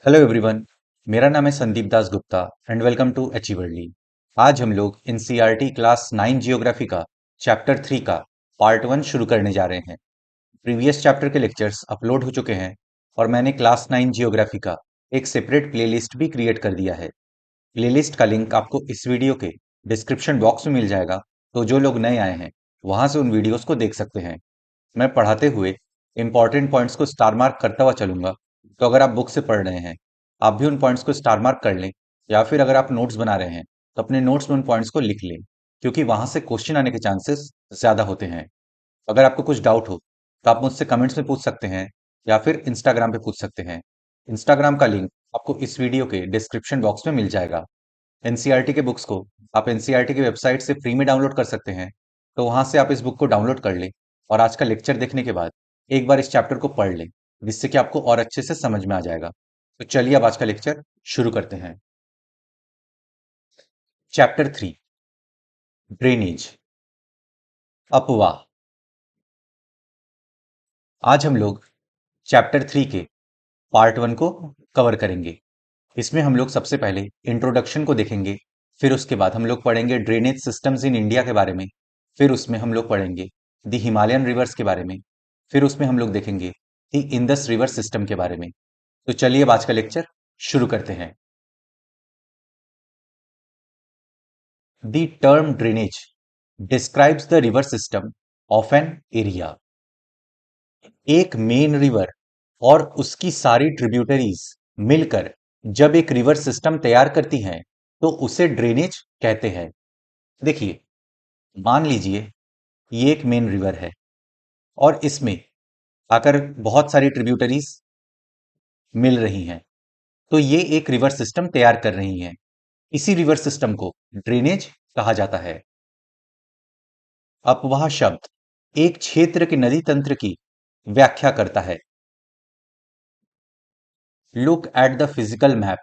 Hello everyone. मेरा नाम है Sandeep Das Gupta and welcome to अचीवर्ली। आज हम लोग एनसीईआरटी क्लास 9 जियोग्राफी का चैप्टर 3 का पार्ट 1 शुरू करने जा रहे हैं। प्रीवियस चैप्टर के लेक्चर्स अपलोड हो चुके हैं और मैंने क्लास 9 जियोग्राफी का एक सेपरेट प्लेलिस्ट भी क्रिएट कर दिया है। प्लेलिस्ट का लिंक आपको इस वीडियो के डिस्क्रिप्शन बॉक्स में मिल जाएगा, तो जो लोग नए आए हैं वहां से उन वीडियोस को देख सकते हैं। मैं पढ़ाते हुए इंपॉर्टेंट पॉइंट्स को स्टार मार्क करता हुआ चलूंगा, तो अगर आप बुक से पढ़ रहे हैं आप भी उन पॉइंट्स को स्टार मार्क कर लें, या फिर अगर आप नोट्स बना रहे हैं तो अपने नोट्स में उन पॉइंट्स को लिख लें, क्योंकि वहां से क्वेश्चन आने के चांसेस ज्यादा होते हैं। अगर आपको कुछ डाउट हो तो आप मुझसे कमेंट्स में पूछ सकते हैं या फिर इंस्टाग्राम पे पूछ सकते हैं। इंस्टाग्राम का लिंक आपको इस वीडियो के डिस्क्रिप्शन बॉक्स में मिल जाएगा। एनसीईआरटी के बुक्स को आप एनसीईआरटी की वेबसाइट से फ्री में डाउनलोड कर सकते हैं, तो वहां से आप इस बुक को डाउनलोड कर लें और आज का लेक्चर देखने के बाद एक बार इस चैप्टर को पढ़ लें, जिससे कि आपको और अच्छे से समझ में आ जाएगा। तो चलिए अब आज का लेक्चर शुरू करते हैं। चैप्टर 3, ड्रेनेज, अपवाह। आज हम लोग चैप्टर 3 के पार्ट 1 को कवर करेंगे। इसमें हम लोग सबसे पहले इंट्रोडक्शन को देखेंगे, फिर उसके बाद हम लोग पढ़ेंगे ड्रेनेज सिस्टम्स इन इंडिया के बारे में, फिर उसमें हम लोग पढ़ेंगे द हिमालयन रिवर्स के बारे में, फिर उसमें हम लोग देखेंगे द इंडस रिवर सिस्टम के बारे में। तो चलिए अब आज का लेक्चर शुरू करते हैं। The term drainage describes the river system of an area. एक मेन रिवर और उसकी सारी ट्रिब्यूटरीज मिलकर जब एक रिवर सिस्टम तैयार करती हैं तो उसे ड्रेनेज कहते हैं। देखिए, मान लीजिए ये एक मेन रिवर है और इसमें आकर बहुत सारी ट्रिब्यूटरीज मिल रही हैं, तो ये एक रिवर सिस्टम तैयार कर रही हैं। इसी रिवर सिस्टम को ड्रेनेज कहा जाता है। अपवाह शब्द एक क्षेत्र के नदी तंत्र की व्याख्या करता है। Look at the physical map,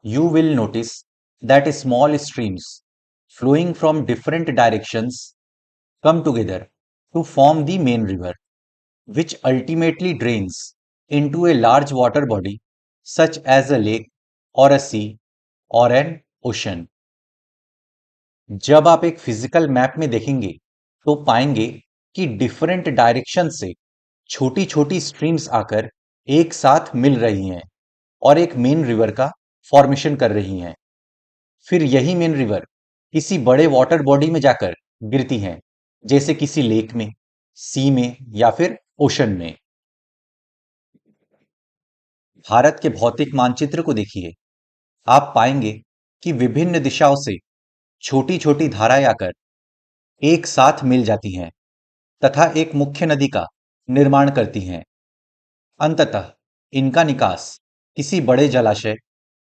you will notice that small streams flowing from different directions come together to form the main river, which ultimately drains into a large water body such as a lake or a sea or an ocean. जब आप एक physical map में देखेंगे तो पाएंगे कि different direction से छोटी छोटी स्ट्रीम्स आकर एक साथ मिल रही हैं और एक मेन रिवर का फॉर्मेशन कर रही हैं। फिर यही मेन रिवर किसी बड़े वाटर बॉडी में जाकर गिरती हैं, जैसे किसी लेक में, सी में या फिर ओशन में। भारत के भौतिक मानचित्र को देखिए, आप पाएंगे कि विभिन्न दिशाओं से छोटी छोटी धाराएं आकर एक साथ मिल जाती हैं तथा एक मुख्य नदी का निर्माण करती हैं। अंततः इनका निकास किसी बड़े जलाशय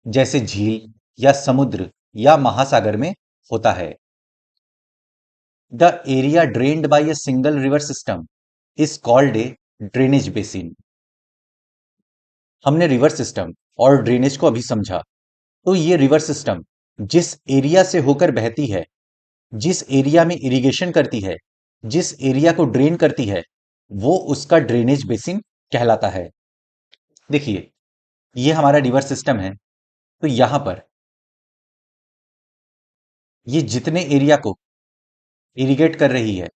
जैसे झील या समुद्र या महासागर में होता है। The area drained by a single river system is called a drainage basin. हमने रिवर सिस्टम और ड्रेनेज को अभी समझा। तो ये रिवर सिस्टम जिस एरिया से होकर बहती है, जिस एरिया में इरिगेशन करती है, जिस एरिया को ड्रेन करती है, वो उसका ड्रेनेज बेसिन कहलाता है। देखिए, ये हमारा रिवर सिस्टम है, तो यहां पर ये जितने एरिया को इरिगेट कर रही है,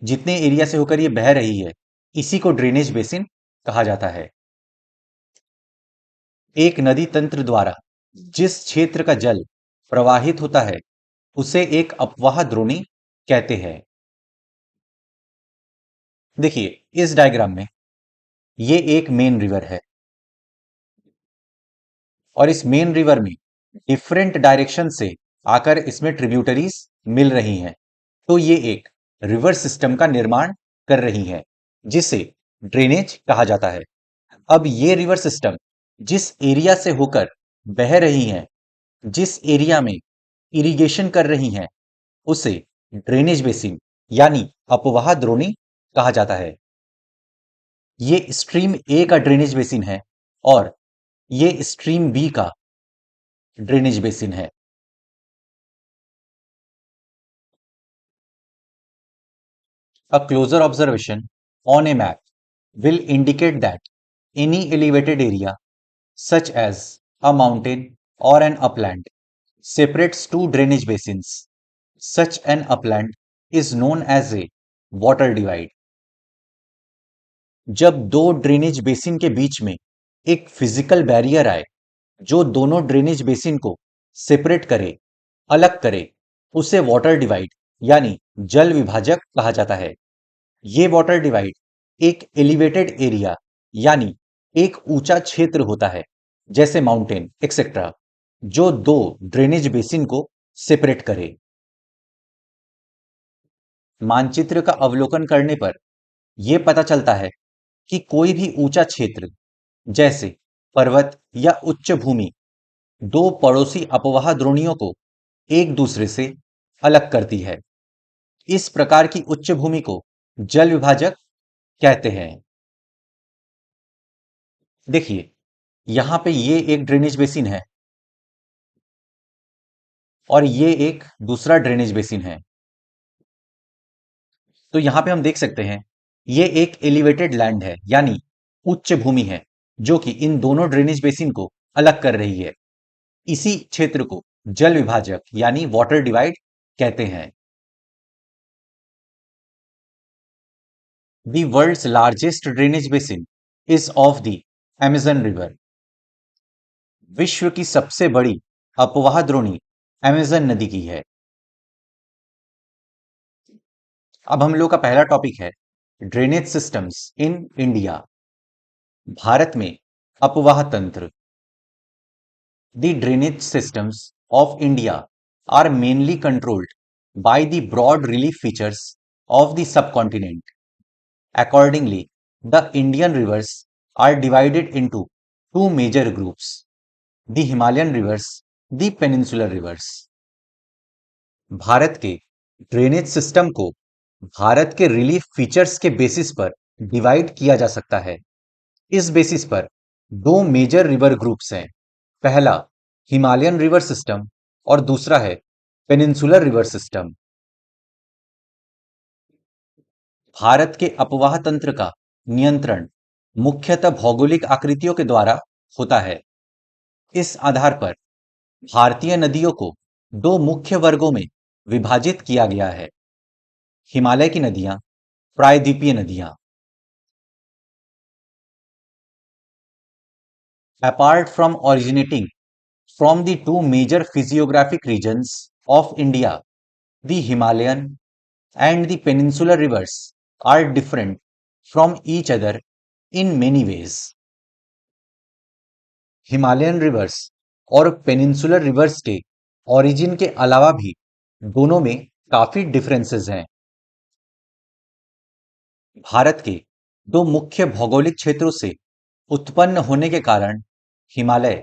जितने एरिया से होकर ये बह रही है, इसी को ड्रेनेज बेसिन कहा जाता है। एक नदी तंत्र द्वारा जिस क्षेत्र का जल प्रवाहित होता है उसे एक अपवाह द्रोणी कहते हैं। देखिए, इस डायग्राम में ये एक मेन रिवर है और इस मेन रिवर में डिफरेंट डायरेक्शन से आकर इसमें ट्रिब्यूटरीज मिल रही हैं, तो ये एक रिवर सिस्टम का निर्माण कर रही हैं, जिसे ड्रेनेज कहा जाता है। अब ये रिवर सिस्टम जिस एरिया से होकर बह रही हैं, जिस एरिया में इरिगेशन कर रही हैं, उसे ड्रेनेज बेसिन यानी अपवाह द्रोणी कहा जाता है। ये स्ट्रीम ए का ड्रेनेज बेसिन है और ये स्ट्रीम बी का ड्रेनेज बेसिन है। A closer observation on a map will indicate that any elevated area such as a mountain or an upland, separates two drainage basins. Such an upland is known as a water divide. जब दो drainage basin के बीच में एक physical barrier आए जो दोनों drainage basin को separate करे, अलग करे, उसे वाटर डिवाइड यानी जल विभाजक कहा जाता है। ये वाटर डिवाइड एक एलिवेटेड एरिया यानी एक ऊंचा क्षेत्र होता है, जैसे माउंटेन एक्सेट्रा, जो दो ड्रेनेज बेसिन को सेपरेट करे। मानचित्र का अवलोकन करने पर यह पता चलता है कि कोई भी ऊंचा क्षेत्र जैसे पर्वत या उच्च भूमि दो पड़ोसी अपवाह द्रोणियों को एक दूसरे से अलग करती है। इस प्रकार की उच्च भूमि को जल विभाजक कहते हैं। देखिए, यहां पे ये एक ड्रेनेज बेसिन है और ये एक दूसरा ड्रेनेज बेसिन है। तो यहां पे हम देख सकते हैं ये एक एलिवेटेड लैंड है यानी उच्च भूमि है जो कि इन दोनों ड्रेनेज बेसिन को अलग कर रही है। इसी क्षेत्र को जल विभाजक यानी वाटर डिवाइड कहते हैं। The world's largest drainage basin is of the Amazon River. विश्व की सबसे बड़ी अपवाह द्रोणी अमेजन नदी की है। अब हम लोग का पहला टॉपिक है drainage systems in India. Bharat में अपवाह तंत्र। The drainage systems of India are mainly controlled by the broad relief features of the subcontinent. Accordingly, the Indian rivers are divided into two major groups, the Himalayan rivers, the peninsular rivers. Bharat के drainage system को भारत के relief features के basis पर divide किया जा सकता है। इस बेसिस पर दो मेजर रिवर ग्रुप्स हैं। पहला हिमालयन रिवर सिस्टम और दूसरा है पेनिनसुलर रिवर सिस्टम। भारत के अपवाह तंत्र का नियंत्रण मुख्यतः भौगोलिक आकृतियों के द्वारा होता है। इस आधार पर भारतीय नदियों को दो मुख्य वर्गों में विभाजित किया गया है, हिमालय की नदियां, प्रायद्वीपीय नदियां। Apart from originating from the two major physiographic regions of India, the Himalayan and the peninsular rivers are different from each other in many ways. Himalayan reverse और पेनिनसुलर रिवर्स के ओरिजिन के अलावा भी दोनों में काफी डिफरेंसेस हैं। भारत के दो मुख्य भौगोलिक क्षेत्रों से उत्पन्न होने के कारण हिमालय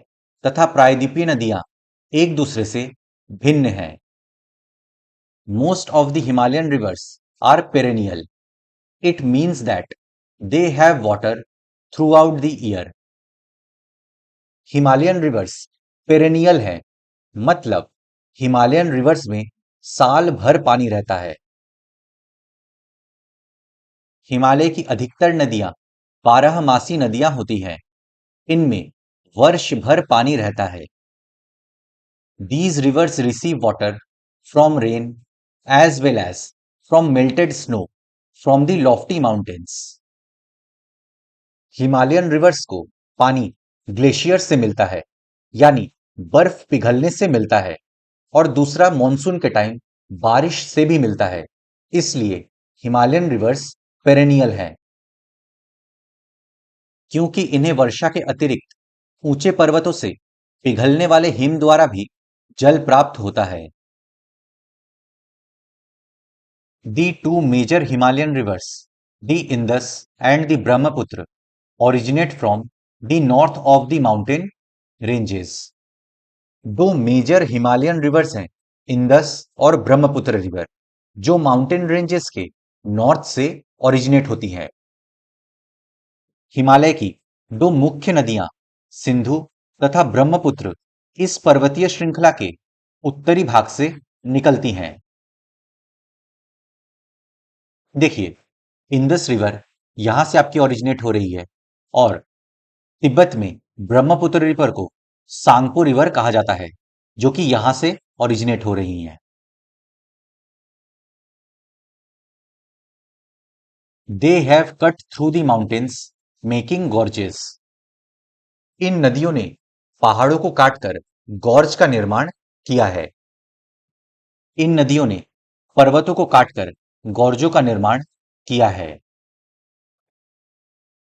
तथा प्रायद्वीपीय नदियां एक दूसरे से भिन्न हैं। Most of the Himalayan rivers are perennial. It means that they have water throughout the year. Himalayan reverse perennial है, मतलब हिमालयन रिवर्स में साल भर पानी रहता है। हिमालय की अधिकतर नदियां 12मासी नदियां होती हैं। इनमें वर्ष भर पानी रहता है। These rivers receive water from rain as well as from melted snow from the lofty mountains. Himalayan reverse को पानी ग्लेशियर से मिलता है, यानी बर्फ पिघलने से मिलता है, और दूसरा मॉनसून के टाइम बारिश से भी मिलता है। इसलिए हिमालयन रिवर्स पेरेनियल हैं। क्योंकि इन्हें वर्षा के अतिरिक्त ऊंचे पर्वतों से पिघलने वाले हिम द्वारा भी जल प्राप्त होता है। The two major Himalayan rivers, the Indus and the Brahmaputra, originate from the north of the mountain ranges. दो मेजर हिमालयन रिवर्स हैं, इंदस और ब्रह्मपुत्र रिवर, जो माउंटेन रेंजेस के नॉर्थ से ओरिजिनेट होती हैं। हिमालय की दो मुख्य नदियां सिंधु तथा ब्रह्मपुत्र इस पर्वतीय श्रृंखला के उत्तरी भाग से निकलती हैं। देखिए, इंदस रिवर यहां से आपकी ओरिजिनेट हो रही है और तिब्बत में ब्रह्मपुत्र रिवर को सांगपो रिवर कहा जाता है, जो कि यहां से ओरिजिनेट हो रही हैं। They have cut through the mountains making gorges. इन नदियों ने पहाड़ों को काटकर गॉर्ज का निर्माण किया है। इन नदियों ने पर्वतों को काटकर गॉर्जों का निर्माण किया है।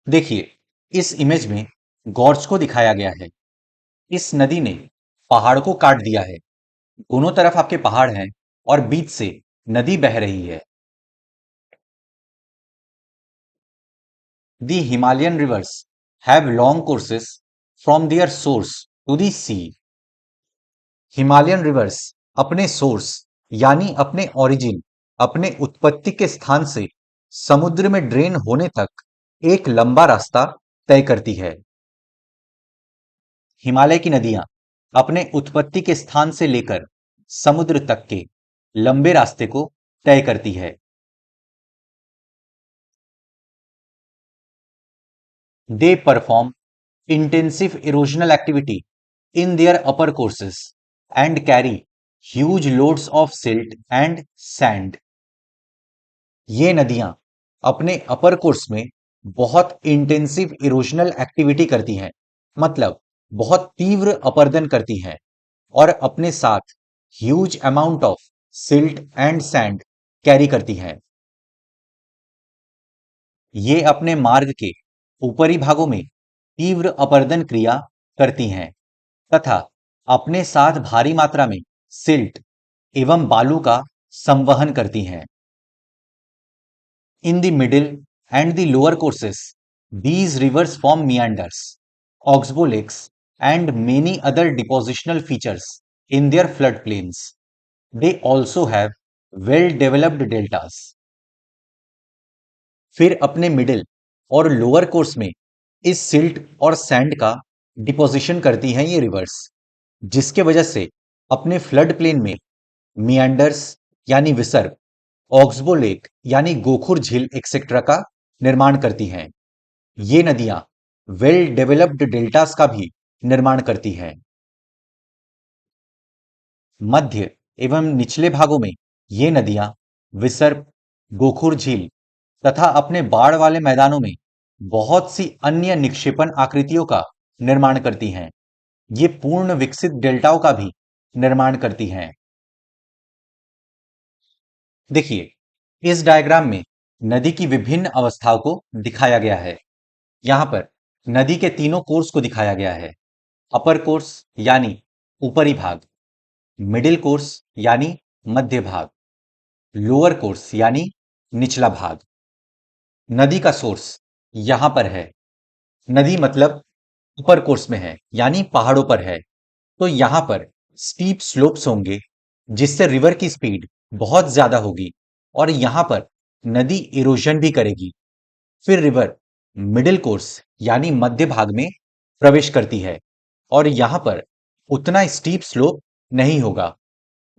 देखिए, इस इमेज में गॉर्ज को दिखाया गया है। इस नदी ने पहाड़ को काट दिया है। दोनों तरफ आपके पहाड़ हैं और बीच से नदी बह रही है। The Himalayan rivers have long courses from their source to the sea. Himalayan reverse अपने सोर्स यानी अपने ओरिजिन, अपने उत्पत्ति के स्थान से समुद्र में ड्रेन होने तक एक लंबा रास्ता तय करती है। हिमालय की नदियां अपने उत्पत्ति के स्थान से लेकर समुद्र तक के लंबे रास्ते को तय करती है। They perform intensive erosional activity in their upper courses and carry huge loads of silt and sand. ये नदियां अपने अपर कोर्स में बहुत इंटेंसिव इरोजनल एक्टिविटी करती हैं, मतलब बहुत तीव्र अपरदन करती हैं और अपने साथ huge amount of silt and sand carry करती हैं। ये अपने मार्ग के ऊपरी भागों में तीव्र अपरदन क्रिया करती हैं तथा अपने साथ भारी मात्रा में सिल्ट एवं बालू का संवहन करती हैं। In the middle and the lower courses these rivers form meanders, oxbow lakes and many other depositional features in their floodplains. They also have well developed deltas. फिर अपने मिडिल और लोअर कोर्स में इस सिल्ट और sand का deposition करती हैं ये रिवर्स, जिसके वजह से अपने फ्लड प्लेन में मियांडर्स यानी विसर्ग, ऑक्सबो लेक यानी गोखुर झील एक्सेट्रा का निर्माण करती हैं। ये नदियां वेल डेवलप्ड डेल्टास का भी निर्माण करती हैं। मध्य एवं निचले भागों में ये नदियां विसर्ग, गोखुर झील तथा अपने बाढ़ वाले मैदानों में बहुत सी अन्य निक्षेपण आकृतियों का निर्माण करती हैं। ये पूर्ण विकसित डेल्टाओं का भी निर्माण करती हैं। देखिए, इस डायग्राम में नदी की विभिन्न अवस्थाओं को दिखाया गया है। यहां पर नदी के तीनों कोर्स को दिखाया गया है। अपर कोर्स यानी ऊपरी भाग, मिडिल कोर्स यानी मध्य भाग, लोअर कोर्स यानी निचला भाग। नदी का सोर्स यहां पर है। नदी मतलब अपर कोर्स में है यानी पहाड़ों पर है, तो यहां पर स्टीप स्लोप्स होंगे जिससे रिवर की स्पीड बहुत ज्यादा होगी और यहां पर नदी इरोजन भी करेगी। फिर रिवर मिडिल कोर्स यानी मध्य भाग में प्रवेश करती है और यहां पर उतना स्टीप स्लोप नहीं होगा,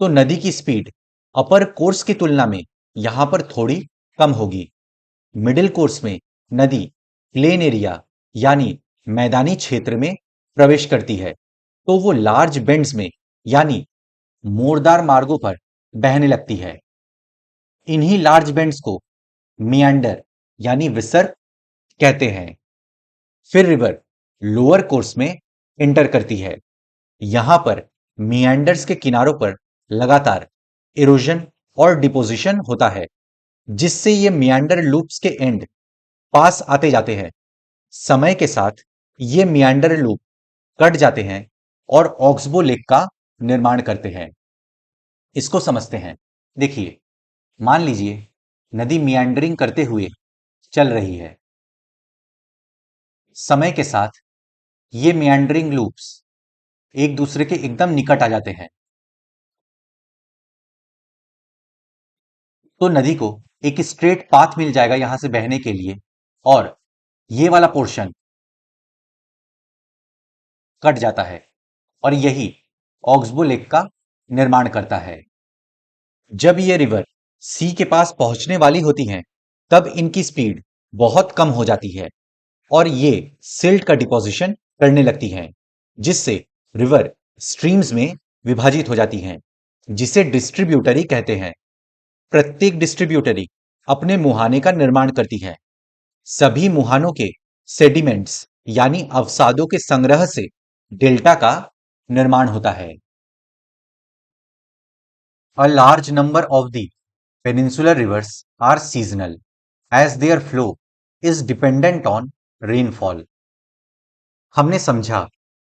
तो नदी की स्पीड अपर कोर्स की तुलना में यहां पर थोड़ी कम होगी। मिडिल कोर्स में नदी प्लेन एरिया यानी मैदानी क्षेत्र में प्रवेश करती है, तो वो लार्ज बेंड्स में यानी मोरदार मार्गों पर बहने लगती है। इन्हीं लार्ज बेंड्स को मियांडर यानी विसर्ग कहते हैं। फिर रिवर लोअर कोर्स में एंटर करती है। यहां पर मियांडर्स के किनारों पर लगातार इरोजन और डिपोजिशन होता है, जिससे ये मियांडर लूप्स के एंड पास आते जाते हैं। समय के साथ ये मियांडर लूप कट जाते हैं और ऑक्सबो लेक का निर्माण करते हैं। इसको समझते हैं। देखिए, मान लीजिए नदी मियांडरिंग करते हुए चल रही है। समय के साथ ये मियांडरिंग लूप्स एक दूसरे के एकदम निकट आ जाते हैं, तो नदी को एक स्ट्रेट पाथ मिल जाएगा यहां से बहने के लिए और ये वाला पोर्शन कट जाता है और यही ऑक्सबो लेक का निर्माण करता है। जब ये रिवर सी के पास पहुंचने वाली होती हैं, तब इनकी स्पीड बहुत कम हो जाती है और ये सिल्ट का डिपोजिशन करने लगती हैं, जिससे रिवर स्ट्रीम्स में विभाजित हो जाती हैं, जिसे डिस्ट्रीब्यूटरी कहते हैं। प्रत्येक डिस्ट्रीब्यूटरी अपने मुहाने का निर्माण करती है। सभी मुहानों के सेडिमेंट्स यानी अवसादों के संग्रह से डेल्टा का निर्माण होता है। A large number of the peninsular rivers are seasonal, as their flow is dependent on rainfall. हमने समझा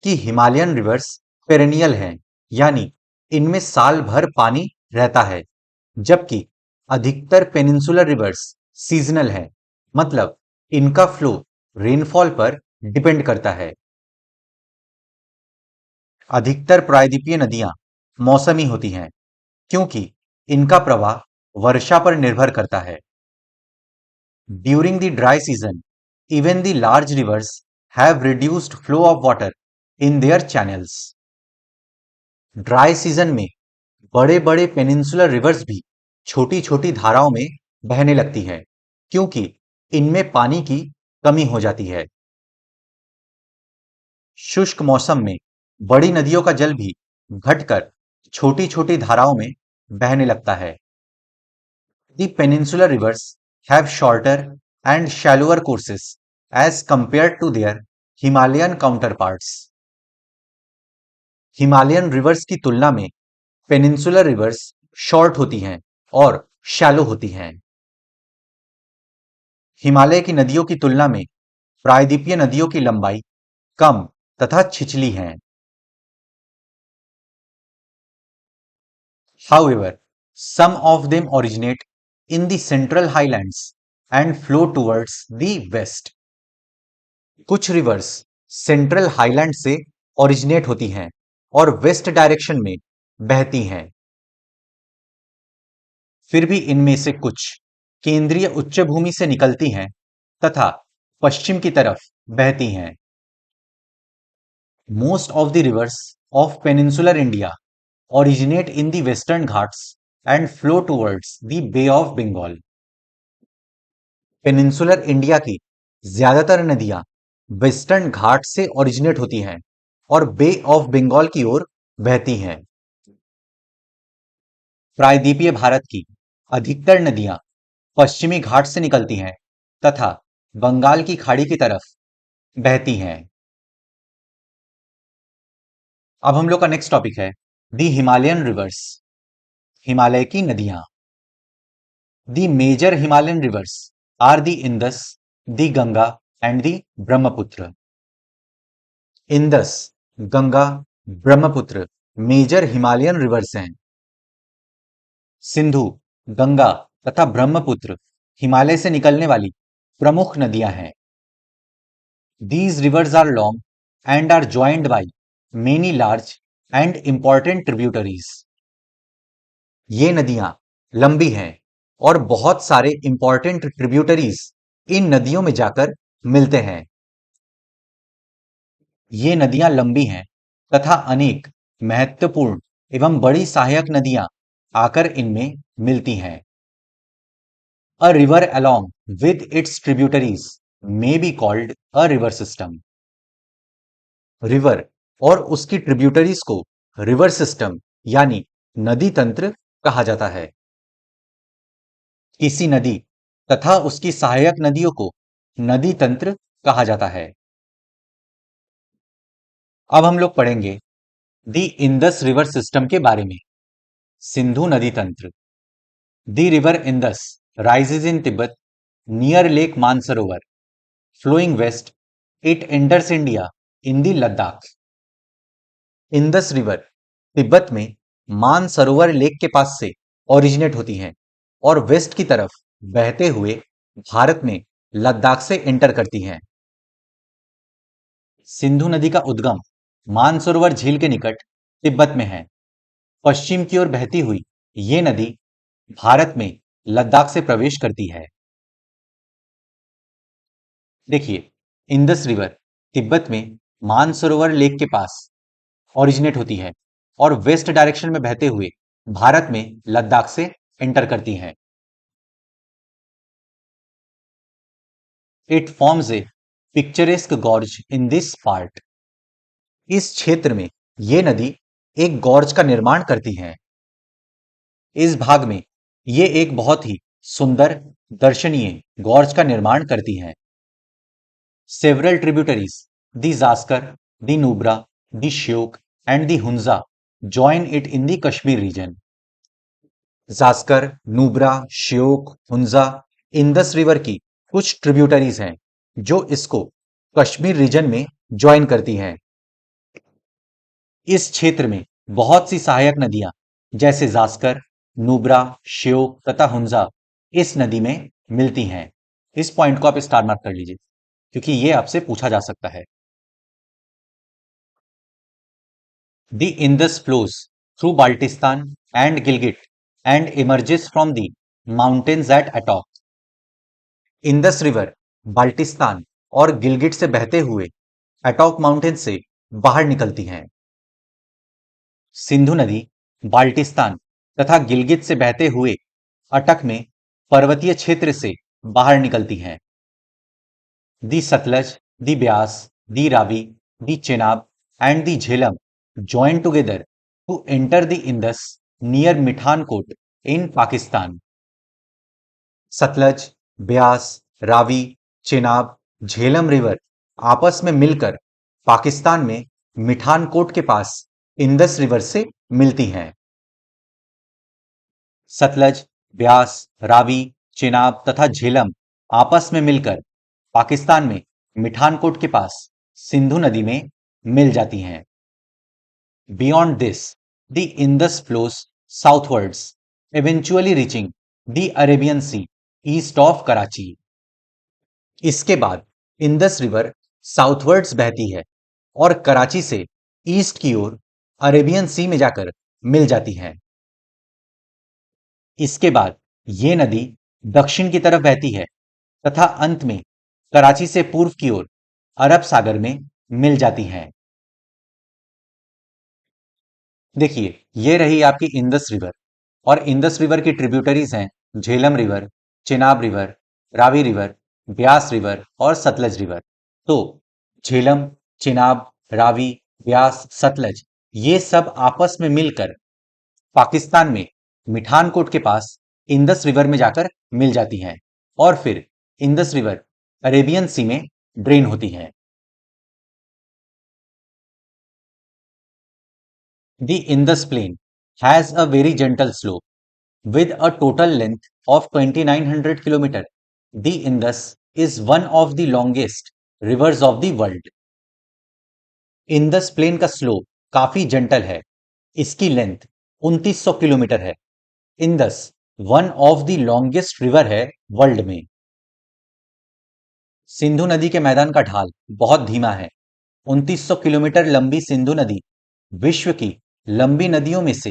कि हिमालयन रिवर्स पेरेनियल हैं, यानी इनमें साल भर पानी रहता है, जबकि अधिकतर पेनिनसुलर रिवर्स सीजनल हैं, मतलब इनका फ्लो रेनफॉल पर डिपेंड करता है। अधिकतर प्रायद्वीपीय नदियां मौसमी होती हैं, क्योंकि इनका प्रवाह वर्षा पर निर्भर करता है। During the dry season, even the large rivers have reduced flow of water in their channels. Dry season में बड़े बड़े पेनिनसुलर रिवर्स भी छोटी छोटी धाराओं में बहने लगती है, क्योंकि इनमें पानी की कमी हो जाती है। शुष्क मौसम में बड़ी नदियों का जल भी घटकर छोटी छोटी धाराओं में बहने लगता है। The peninsular rivers have shorter and shallower courses as compared to their Himalayan counterparts. Himalayan reverse की तुलना में पेनिनसुलर रिवर्स शॉर्ट होती हैं और शैलो होती हैं। हिमालय की नदियों की तुलना में प्रायद्वीपीय नदियों की लंबाई कम तथा छिछली है। However, some of them originate in the central highlands and flow towards the west. कुछ रिवर्स सेंट्रल हाईलैंड से ओरिजिनेट होती हैं और वेस्ट डायरेक्शन में बहती हैं। फिर भी इनमें से कुछ केंद्रीय उच्चभूमि से निकलती हैं तथा पश्चिम की तरफ बहती हैं। Most of the rivers of peninsular India originate in the western Ghats and flow towards the Bay of Bengal. Peninsular India की ज्यादातर नदियां वेस्टर्न घाट से ओरिजिनेट होती हैं और बे ऑफ बंगाल की ओर बहती हैं। प्रायद्वीपीय भारत की अधिकतर नदियां पश्चिमी घाट से निकलती हैं तथा बंगाल की खाड़ी की तरफ बहती हैं। अब हम लोग का नेक्स्ट टॉपिक है दी हिमालयन रिवर्स, हिमालय की नदियां। The major Himalayan rivers are the Indus, the Ganga and the Brahmaputra. Indus, Ganga, Brahmaputra major Himalayan rivers हैं। सिंधु, गंगा तथा ब्रह्मपुत्र हिमालय से निकलने वाली प्रमुख नदियां हैं। These rivers are long and are joined by many large and important tributaries. ये नदियां लंबी हैं और बहुत सारे इंपॉर्टेंट ट्रिब्यूटरीज इन नदियों में जाकर मिलते हैं। ये नदियां लंबी हैं तथा अनेक महत्वपूर्ण एवं बड़ी सहायक नदियां आकर इनमें मिलती हैं। A river along with its tributaries may be called a river system. River और उसकी ट्रिब्यूटरीज को रिवर सिस्टम यानी नदी तंत्र कहा जाता है। किसी नदी तथा उसकी सहायक नदियों को नदी तंत्र कहा जाता है। अब हम लोग पढ़ेंगे दी इंदस रिवर सिस्टम के बारे में। सिंधु नदी तंत्र। The river Indus rises in Tibet near lake Mansarovar, flowing west it enters India in the Ladakh. Indus river Tibet में मानसरोवर लेक के पास से ओरिजिनेट होती हैं और वेस्ट की तरफ बहते हुए भारत में लद्दाख से एंटर करती हैं। सिंधु नदी का उद्गम मानसरोवर झील के निकट तिब्बत में है। पश्चिम की ओर बहती हुई ये नदी भारत में लद्दाख से प्रवेश करती है। देखिए, इंदस रिवर तिब्बत में मानसरोवर लेक के पास ओरिजिनेट होती है और वेस्ट डायरेक्शन में बहते हुए भारत में लद्दाख से एंटर करती हैं। It forms a picturesque gorge in this part. इस क्षेत्र में ये नदी एक गॉर्ज का निर्माण करती हैं। इस भाग में ये एक बहुत ही सुंदर दर्शनीय गॉर्ज का निर्माण करती हैं। Several tributaries, the Zaskar, the Nubra, the Shyok, and the Hunza join it in the Kashmir region. Zanskar, Nubra, Shyok, Hunza Indus river की कुछ ट्रिब्यूटरीज हैं जो इसको कश्मीर रीजन में ज्वाइन करती हैं। इस क्षेत्र में बहुत सी सहायक नदियां जैसे जास्कर, नूबरा, श्योक तथा हुंजा इस नदी में मिलती हैं। इस पॉइंट को आप स्टार मार्क कर लीजिए क्योंकि ये आपसे पूछा जा सकता है। The Indus flows through Baltistan and Gilgit and emerges from the mountains at Attock. Indus river Baltistan और गिलगिट से बहते हुए अटॉक माउंटेन से बाहर निकलती हैं। सिंधु नदी बाल्टिस्तान तथा गिलगित से बहते हुए अटक में पर्वतीय क्षेत्र से बाहर निकलती हैं। दी सतलज, दी ब्यास, दी रावी, दी Chenab and the Jhelum join together to enter the Indus near Mithankot in Pakistan. Sutlej, Beas, Ravi, Chenab, Jhelum river आपस में मिलकर पाकिस्तान में मिठानकोट के पास इंदस रिवर से मिलती हैं। सतलज, ब्यास, रावी, चेनाब तथा झेलम आपस में मिलकर पाकिस्तान में मिठानकोट के पास सिंधु नदी में मिल जाती हैं। Beyond this, the Indus flows southwards, eventually reaching the Arabian Sea east of Karachi. इसके बाद इंदस रिवर साउथवर्ड्स बहती है और कराची से ईस्ट की ओर अरेबियन सी में जाकर मिल जाती है। इसके बाद ये नदी दक्षिण की तरफ बहती है तथा अंत में कराची से पूर्व की ओर अरब सागर में मिल जाती हैं। देखिए ये रही आपकी इंदस रिवर और इंदस रिवर की ट्रिब्यूटरीज हैं Jhelum river, Chenab river, Ravi river, Beas river और सतलज रिवर। तो झेलम, चेनाब, रावी, ब्यास, सतलज ये सब आपस में मिलकर पाकिस्तान में मिठानकोट के पास इंदस रिवर में जाकर मिल जाती हैं और फिर इंदस रिवर अरेबियन सी में ड्रेन होती है। The Indus Plain has a very gentle slope. With a total length of 2900 km, the Indus is one of the longest rivers of the world. Indus plain का स्लोप काफी gentle है। इसकी length 2900 kilometre है। Indus one of the longest river है world में। सिंधु नदी के मैदान का ढाल बहुत धीमा है। 2900 किलोमीटर लंबी सिंधु नदी विश्व की लंबी नदियों में से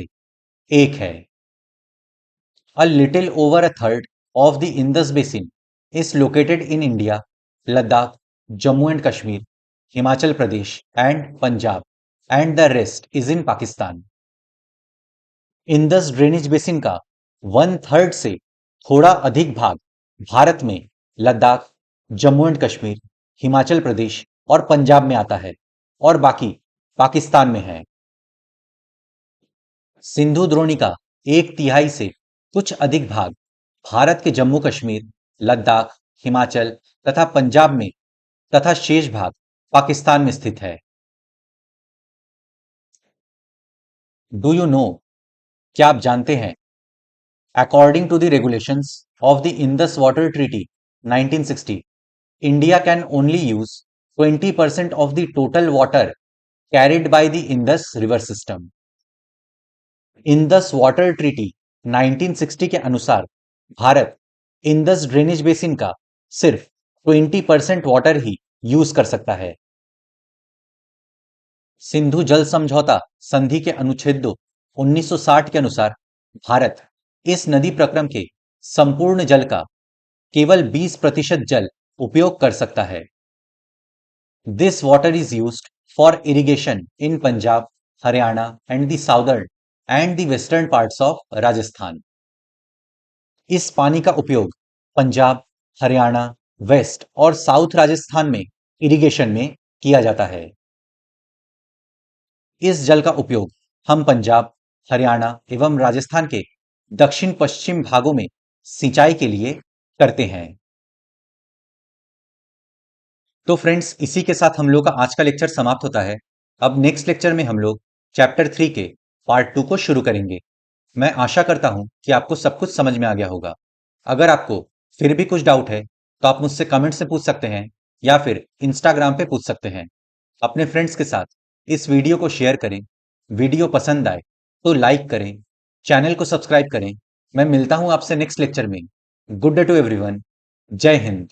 एक है। A little over a third of the Indus basin is located in India, Ladakh, Jammu and Kashmir, Himachal Pradesh and Punjab, and the rest is in Pakistan. Indus drainage basin का 1/3 से थोड़ा अधिक भाग भारत में लद्दाख, जम्मू एंड कश्मीर, हिमाचल प्रदेश और पंजाब में आता है और बाकी पाकिस्तान में है। सिंधु द्रोणिका 1/3 से कुछ अधिक भाग भारत के जम्मू कश्मीर, लद्दाख, हिमाचल तथा पंजाब में तथा शेष भाग पाकिस्तान में स्थित है। डू यू नो, क्या आप जानते हैं, according to the regulations of the Indus water treaty 1960, India can only use 20% of the total water carried by the Indus river system. Indus water treaty 1960 के अनुसार भारत इंदस ड्रेनेज बेसिन का सिर्फ 20% वाटर ही यूज कर सकता है। सिंधु जल समझौता संधि के अनुच्छेद 2 1960 के अनुसार भारत इस नदी प्रक्रम के संपूर्ण जल का केवल 20% जल उपयोग कर सकता है। This water is used for irrigation in Punjab, Haryana and the southern and the western parts of Rajasthan. इस पानी का उपयोग पंजाब, हरियाणा, वेस्ट और साउथ राजस्थान में इरिगेशन में किया जाता है। इस जल का उपयोग हम पंजाब, हरियाणा एवं राजस्थान के दक्षिण पश्चिम भागों में सिंचाई के लिए करते हैं। तो फ्रेंड्स, इसी के साथ हम लोग का आज का लेक्चर समाप्त होता है। अब नेक्स्ट लेक्चर में हम लोग चैप्टर 3 के पार्ट 2 को शुरू करेंगे। मैं आशा करता हूं कि आपको सब कुछ समझ में आ गया होगा। अगर आपको फिर भी कुछ डाउट है तो आप मुझसे कमेंट से पूछ सकते हैं या फिर इंस्टाग्राम पे पूछ सकते हैं। अपने फ्रेंड्स के साथ इस वीडियो को शेयर करें। वीडियो पसंद आए तो लाइक करें, चैनल को सब्सक्राइब करें। मैं मिलता हूं आपसे नेक्स्ट लेक्चर में। Good day to everyone. जय हिंद।